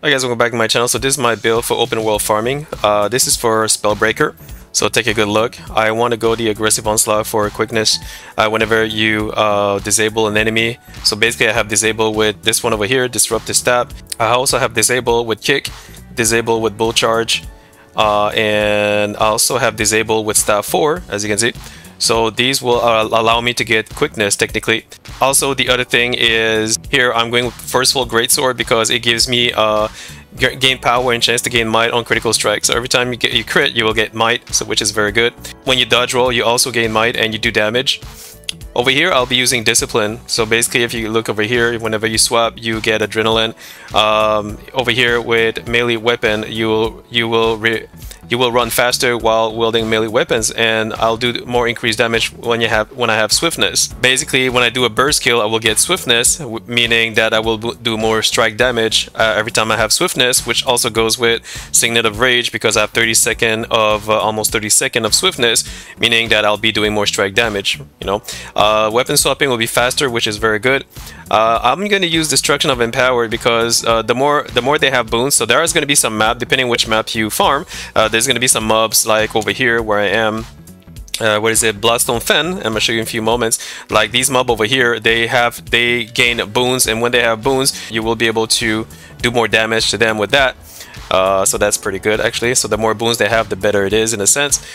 Hi guys, welcome back to my channel. So this is my build for open world farming. This is for Spellbreaker. So take a good look. I want to go the aggressive onslaught for quickness whenever you disable an enemy. So basically I have disable with this one over here, disruptive stab. I also have disable with kick, disable with bull charge, and I also have disable with stab 4, as you can see. So these will allow me to get quickness technically. Also, the other thing is here I'm going with Forceful Greatsword because it gives me gain power and chance to gain might on critical strike. So every time you crit, you will get might, so which is very good. When you dodge roll, you also gain might and you do damage. Over here, I'll be using Discipline. So basically, if you look over here, whenever you swap, you get Adrenaline. Over here with melee weapon, you will run faster while wielding melee weapons, and I'll do more increased damage when I have swiftness. Basically, when I do a burst kill, I will get swiftness, meaning that I will do more strike damage every time I have swiftness, which also goes with Signet of Rage because I have 30-second of almost 30-second of swiftness, meaning that I'll be doing more strike damage. You know, weapon swapping will be faster, which is very good. I'm going to use Destruction of Empowered because the more they have boons, so there is going to be some map, depending which map you farm, there's going to be some mobs like over here where I am. What is it? Bloodstone Fen. I'm going to show you in a few moments. Like these mob over here, they gain boons, and when they have boons, you will be able to do more damage to them with that. So that's pretty good actually. So the more boons they have, the better it is in a sense.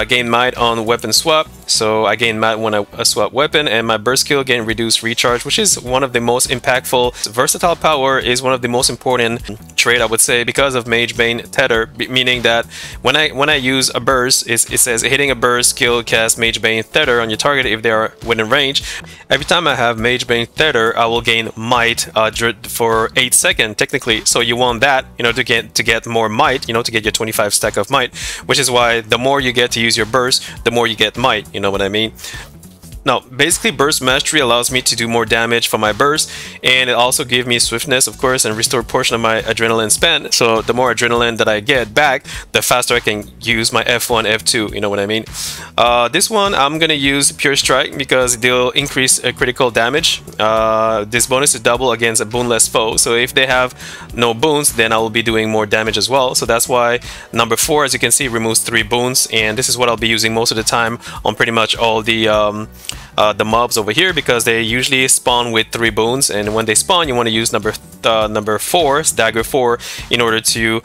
Gain might on weapon swap. So I gain might when I swap weapon, and my burst skill gain reduced recharge, which is one of the most impactful. Versatile power is one of the most important trait, I would say, because of Mage Bane Tether, meaning that when I use a burst, it says hitting a burst skill cast Mage Bane Tether on your target if they are within range. Every time I have Mage Bane Tether, I will gain might for 8 seconds technically. So you want that, you know, to get more might, you know, to get your 25 stack of might, which is why the more you get to use your burst, the more you get might, you know what I mean? Now, basically, Burst Mastery allows me to do more damage for my burst, and it also gives me swiftness, of course, and restore portion of my adrenaline spend. So the more adrenaline that I get back, the faster I can use my F1, F2, you know what I mean? This one, I'm going to use Pure Strike because they'll increase critical damage. This bonus is double against a boonless foe, so if they have no boons, then I will be doing more damage as well. So that's why number 4, as you can see, removes 3 boons, and this is what I'll be using most of the time on pretty much all the mobs over here, because they usually spawn with 3 boons, and when they spawn you want to use number 4, dagger 4, in order to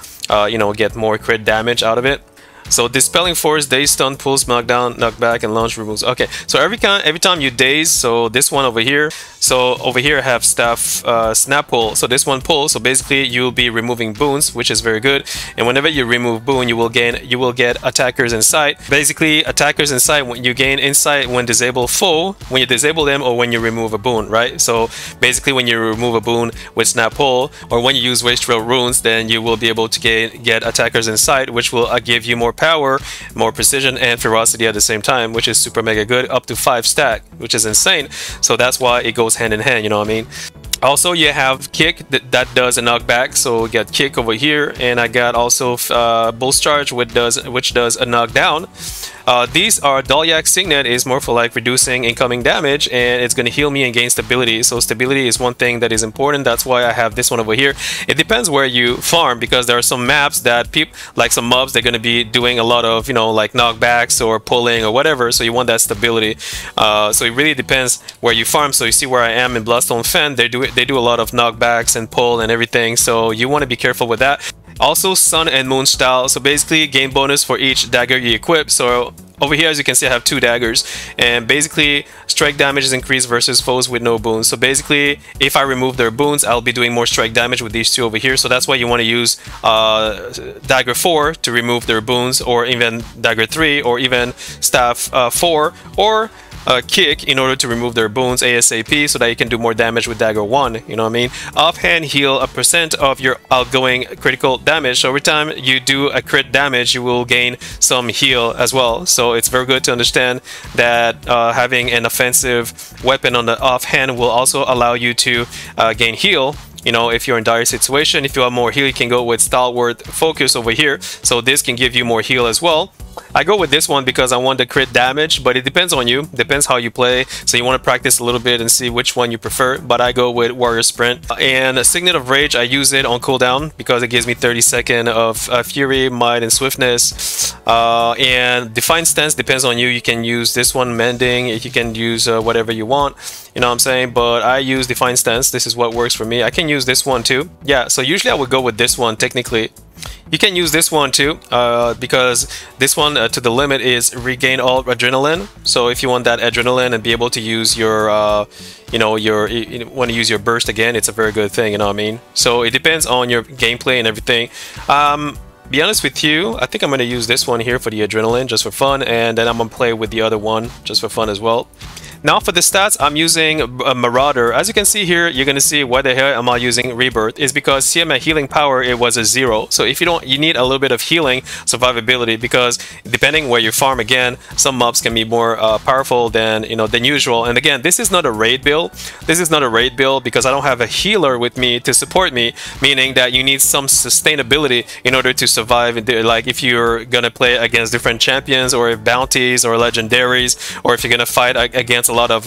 you know, get more crit damage out of it. So Dispelling Force, Daze, Stun, Pulse, Knockdown, Knockback, and Launch removes. Okay, so every time you daze, so this one over here, so over here I have Snap Pull, so this one pulls, so basically you'll be removing boons, which is very good, and whenever you remove boon, you will get Attackers Insight. Basically, Attackers Insight, when you gain insight when disable foe, when you disable them, or when you remove a boon, right? So basically when you remove a boon with Snap Pull, or when you use Wastrel Runes, then you will be able to get Attackers Insight, which will give you more power, more precision, and ferocity at the same time, which is super mega good, up to 5 stack, which is insane. So that's why it goes hand in hand, you know what I mean? Also, you have kick that does a knockback, so we got kick over here, and I got also Bull's Charge, which does a knockdown. These are Dalyak Signet is more for like reducing incoming damage, and it's going to heal me and gain stability. So stability is one thing that is important. That's why I have this one over here. It depends where you farm, because there are some maps that like some mobs, they're going to be doing a lot of, you know, like knockbacks or pulling or whatever, so you want that stability. So it really depends where you farm. So you see where I am in Bloodstone Fen, they do a lot of knockbacks and pull and everything, so you want to be careful with that. Also, Sun and Moon style, so basically gain bonus for each dagger you equip. So over here, as you can see, I have 2 daggers, and basically strike damage is increased versus foes with no boons. So basically, if I remove their boons, I'll be doing more strike damage with these 2 over here. So that's why you want to use dagger 4 to remove their boons, or even dagger 3, or even staff 4, or kick in order to remove their boons ASAP, so that you can do more damage with dagger 1, you know what I mean? Offhand heal a % of your outgoing critical damage, so every time you do a crit damage you will gain some heal as well. So it's very good to understand that having an offensive weapon on the offhand will also allow you to gain heal. You know, if you're in dire situation, if you want more heal, you can go with Stalwart Focus over here, so this can give you more heal as well. I go with this one because I want the crit damage, but it depends on you. Depends how you play. So you want to practice a little bit and see which one you prefer. But I go with Warrior Sprint. And Signet of Rage, I use it on cooldown because it gives me 30 seconds of Fury, Might, and Swiftness. And Defiant Stance depends on you. You can use this one, Mending. You can use whatever you want. You know what I'm saying? But I use Defiant Stance. This is what works for me. I can use this one too. Yeah, so usually I would go with this one technically. You can use this one too, because this one to the limit is regain all adrenaline. So if you want that adrenaline and be able to use your, you want to use your burst again, it's a very good thing. You know what I mean? So it depends on your gameplay and everything. Be honest with you, I think I'm going to use this one here for the adrenaline just for fun, and then I'm going to play with the other one just for fun as well. Now for the stats, I'm using a Marauder. As you can see here, you're going to see why the hell am I using Rebirth. It's because see my healing power, it was a 0. So if you don't, you need a little bit of healing survivability, because depending where you farm, again, some mobs can be more powerful than than usual. And again, this is not a raid build. This is not a raid build because I don't have a healer with me to support me, meaning that you need some sustainability in order to survive. Like if you're going to play against different champions or bounties or legendaries, or if you're going to fight against a lot of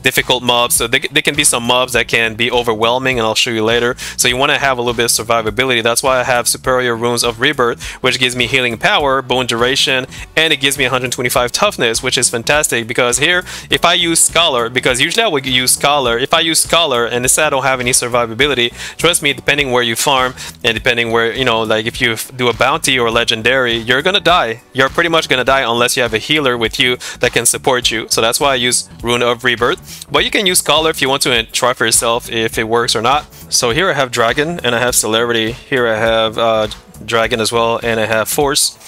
difficult mobs. So they can be some mobs that can be overwhelming, and I'll show you later. So you want to have a little bit of survivability. That's why I have Superior Runes of Rebirth, which gives me healing power, bone duration, and it gives me 125 toughness, which is fantastic. Because here, if I use Scholar, because usually I would use Scholar, if I use Scholar and instead I don't have any survivability, trust me, depending where you farm and depending where, like if you do a bounty or legendary, you're gonna die. You're pretty much gonna die unless you have a healer with you that can support you. So that's why I use Rune of Rebirth. But you can use Scholar if you want to try for yourself if it works or not. So here I have Dragon and I have Celerity. Here I have Dragon as well, and I have Force.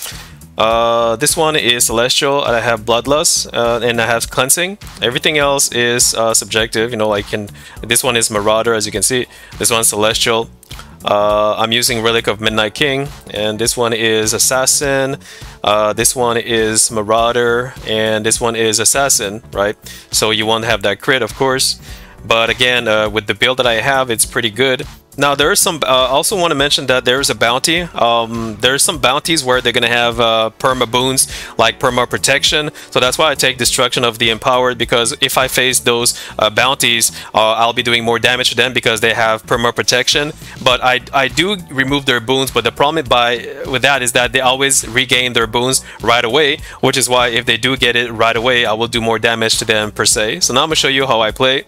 This one is Celestial, and I have Bloodlust, and I have Cleansing. Everything else is subjective, this one is Marauder, as you can see. This one's Celestial. I'm using Relic of Midnight King, and this one is Assassin. This one is Marauder, and this one is Assassin, right? So you want to have that crit, of course. But again, with the build that I have, it's pretty good. Now there are some. I also want to mention that there is a bounty. There's some bounties where they're gonna have perma boons, like perma protection. So that's why I take Destruction of the Empowered, because if I face those bounties, I'll be doing more damage to them because they have perma protection. But I do remove their boons. But the problem with that is that they always regain their boons right away, which is why if they do get it right away, I will do more damage to them per se. So now I'm gonna show you how I play.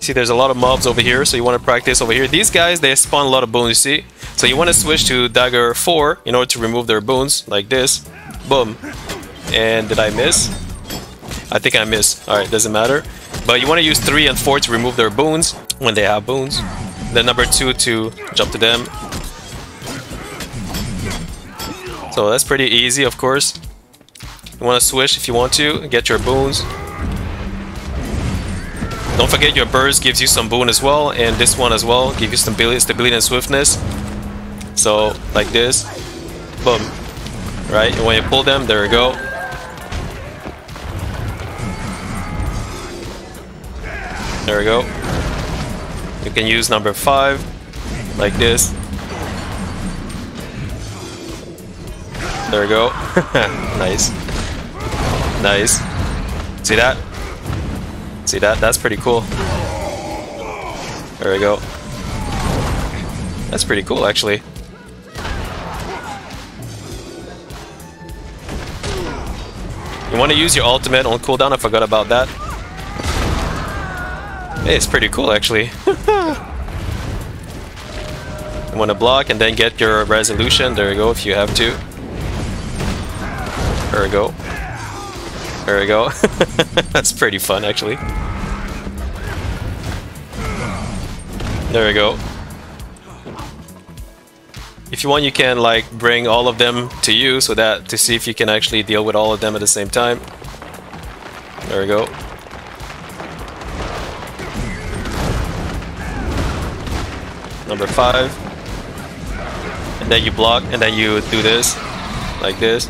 See, there's a lot of mobs over here, so you want to practice over here. These guys, they spawn a lot of boons, you see? So you want to switch to Dagger 4 in order to remove their boons, like this. Boom. And did I miss? I think I missed. Alright, doesn't matter. But you want to use 3 and 4 to remove their boons when they have boons. Then number 2 to jump to them. So that's pretty easy, of course. You want to switch if you want to, get your boons. Don't forget your burst gives you some boon as well, and this one as well gives you stability and swiftness. So like this, boom, right? And when you pull them, there we go. There we go. You can use number 5, like this. There we go. Nice, nice. See that? See that? That's pretty cool. There we go. That's pretty cool, actually. You want to use your ultimate on cooldown? I forgot about that. Hey, it's pretty cool, actually. You want to block and then get your resolution. There you go, if you have to. There we go. There we go. That's pretty fun, actually. There we go. If you want, you can like bring all of them to you so that to see if you can actually deal with all of them at the same time. There we go. Number 5. And then you block, and then you do this, like this.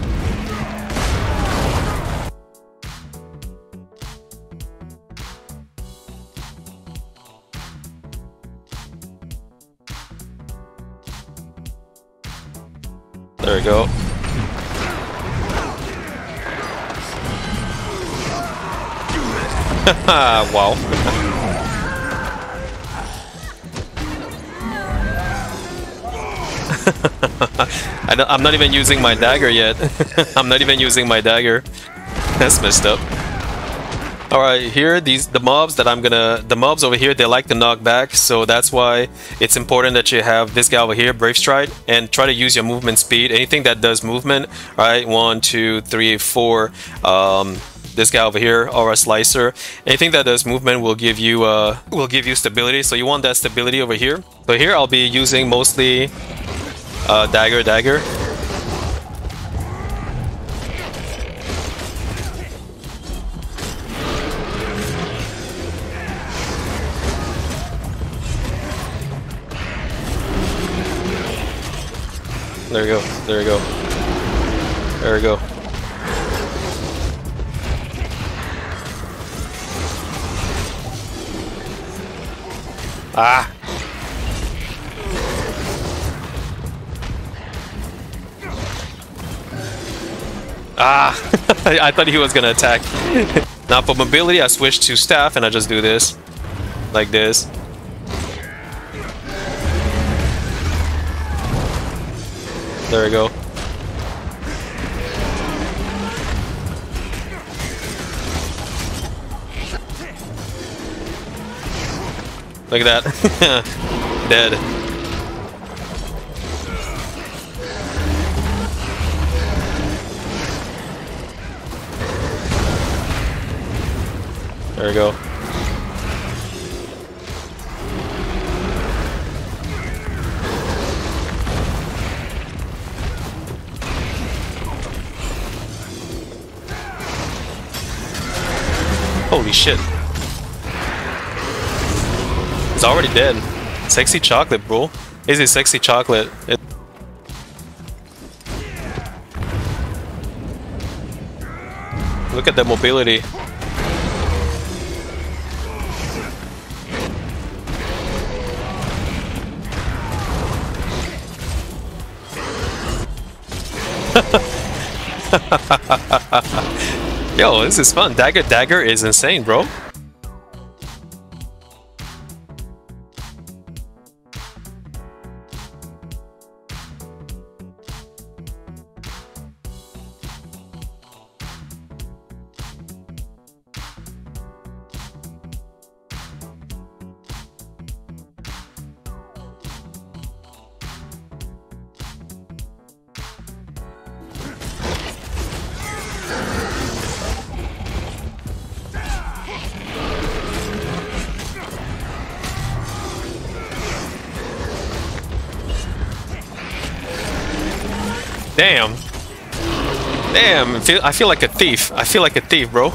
There we go. Wow. I'm not even using my dagger yet. I'm not even using my dagger. That's messed up. Alright, here, the mobs over here, they like to knock back, so that's why it's important that you have this guy over here, Brave Stride, and try to use your movement speed. Anything that does movement, alright, 1, 2, 3, 4, this guy over here, Aura Slicer. Anything that does movement will give you stability, so you want that stability over here. So here I'll be using mostly dagger. There we go, there we go. There we go. Ah! Ah! I thought he was gonna attack. Now for mobility, I switch to staff and I just do this. Like this. There we go. Look at that. Dead. There we go. Holy shit. It's already dead. Sexy chocolate, bro. Is it sexy chocolate? Look at the mobility. Yo, this is fun. Dagger is insane, bro. Damn. Damn, I feel like a thief. I feel like a thief, bro.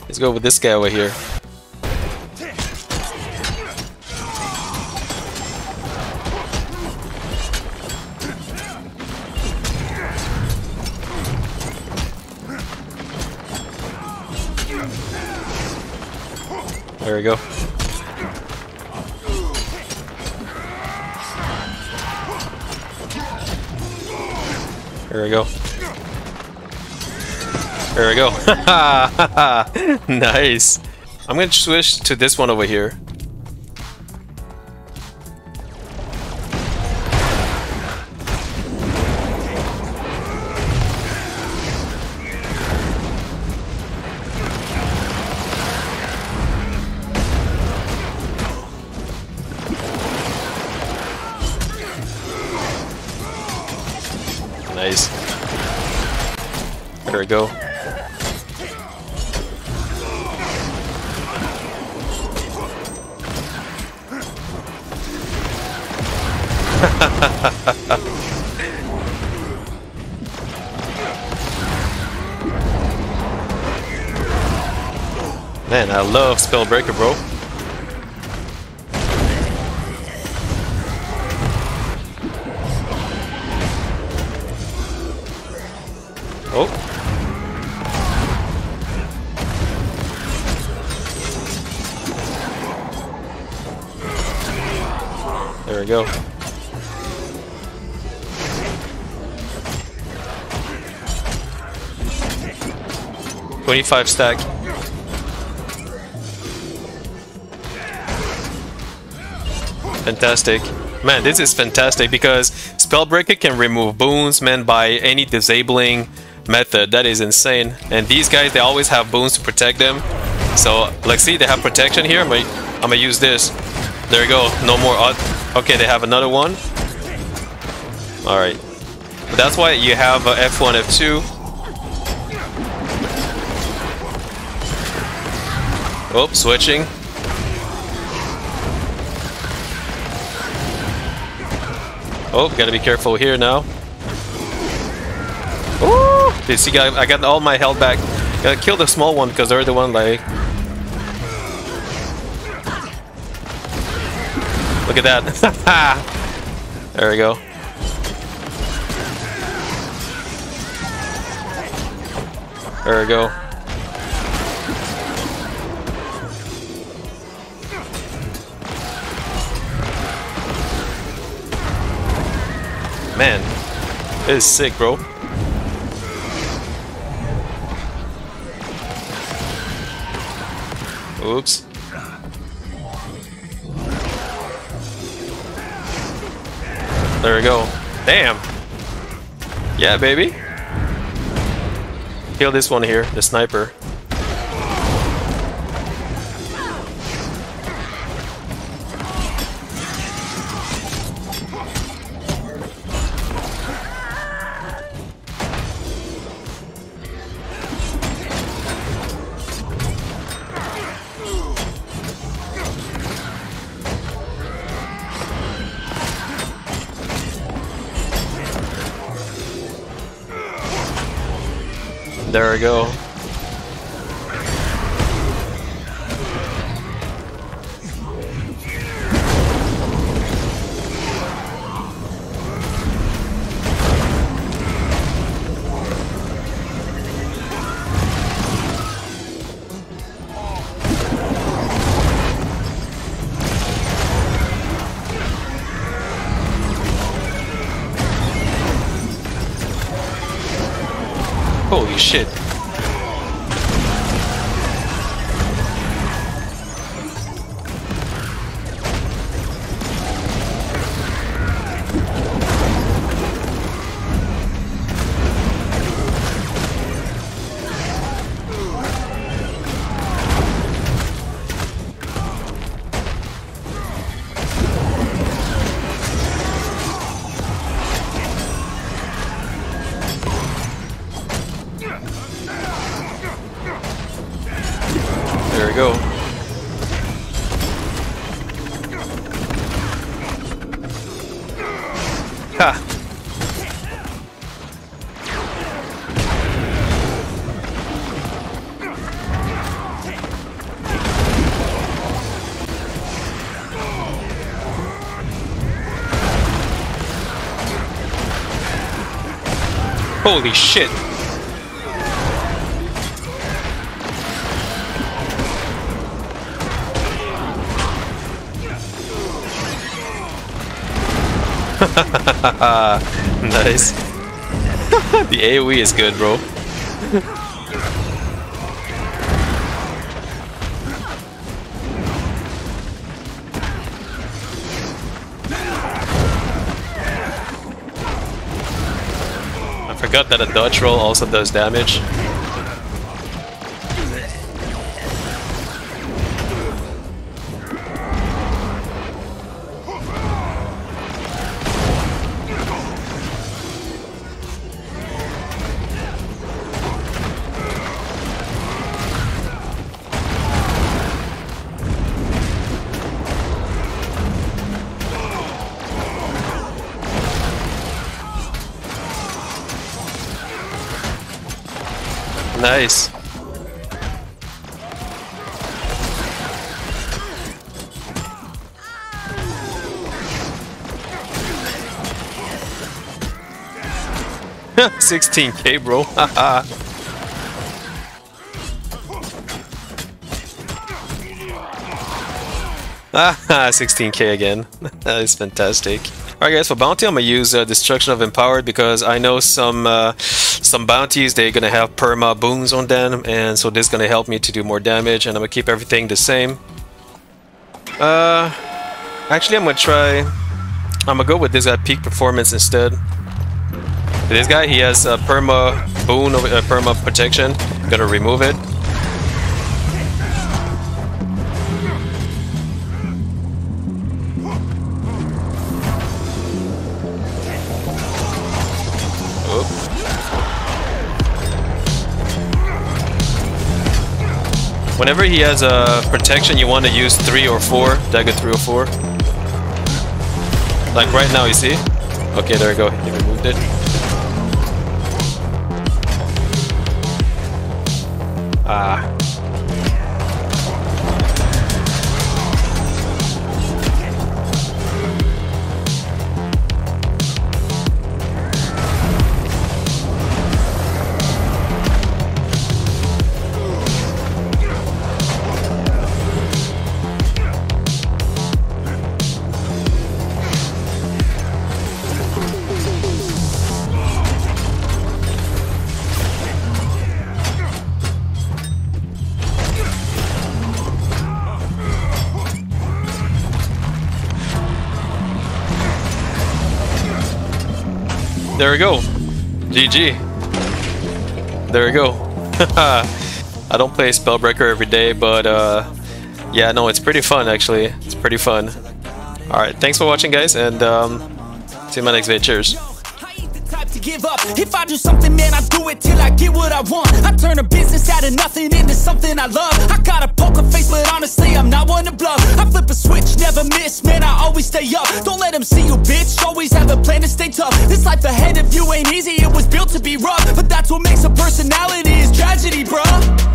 Let's go with this guy over here. There we go. There we go. There we go. Nice. I'm gonna switch to this one over here. Nice. There we go. Man, I love Spellbreaker, bro. Oh. There we go. 25 stack. Fantastic. Man, this is fantastic because Spellbreaker can remove boons, man, by any disabling method. That is insane. And these guys, they always have boons to protect them. So, like, see, they have protection here. I'm gonna use this. There you go. No more odd. Okay, they have another one. Alright. But that's why you have F1, F2. Oh, switching. Oh, gotta be careful here now. Ooh! You see, I got all my health back. Gotta kill the small one because they're the one like... Look at that. There we go. There we go. Man, this is sick, bro. Oops. There we go. Damn. Yeah, baby. Kill this one here, the sniper. There we go. Holy shit. There we go. Ha! Holy shit! Nice. The AoE is good, bro. I forgot that a dodge roll also does damage. Nice. $16K, bro. Haha. Ah, 16k again. That is fantastic. Alright guys, for bounty I'm gonna use Destruction of Empowered because I know some bounties they're gonna have perma boons on them, and so this is gonna help me to do more damage, and I'm gonna keep everything the same. Actually I'm gonna go with this guy Peak Performance instead. This guy, he has a perma boon, perma protection. I'm gonna remove it. Whenever he has a protection, you want to use 3 or 4, dagger 3 or 4. Like right now, you see? Okay, there we go. He removed it. Ah. There we go. GG. There we go. I don't play Spellbreaker every day, but yeah, no, it's pretty fun actually. It's pretty fun. Alright, thanks for watching guys, and see you in my next video. Cheers. To give up. If I do something, man, I do it till I get what I want. I turn a business out of nothing into something I love. I got a poker face, but honestly, I'm not one to bluff. I flip a switch, never miss, man, I always stay up. Don't let them see you, bitch, always have a plan to stay tough. This life ahead of you ain't easy, it was built to be rough. But that's what makes a personality, is tragedy, bruh.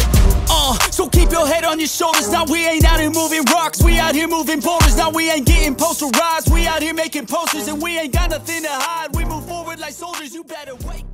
So keep your head on your shoulders. Now we ain't out here moving rocks, we out here moving boulders. Now we ain't getting posterized, we out here making posters. And we ain't got nothing to hide, we move forward like soldiers. You better wake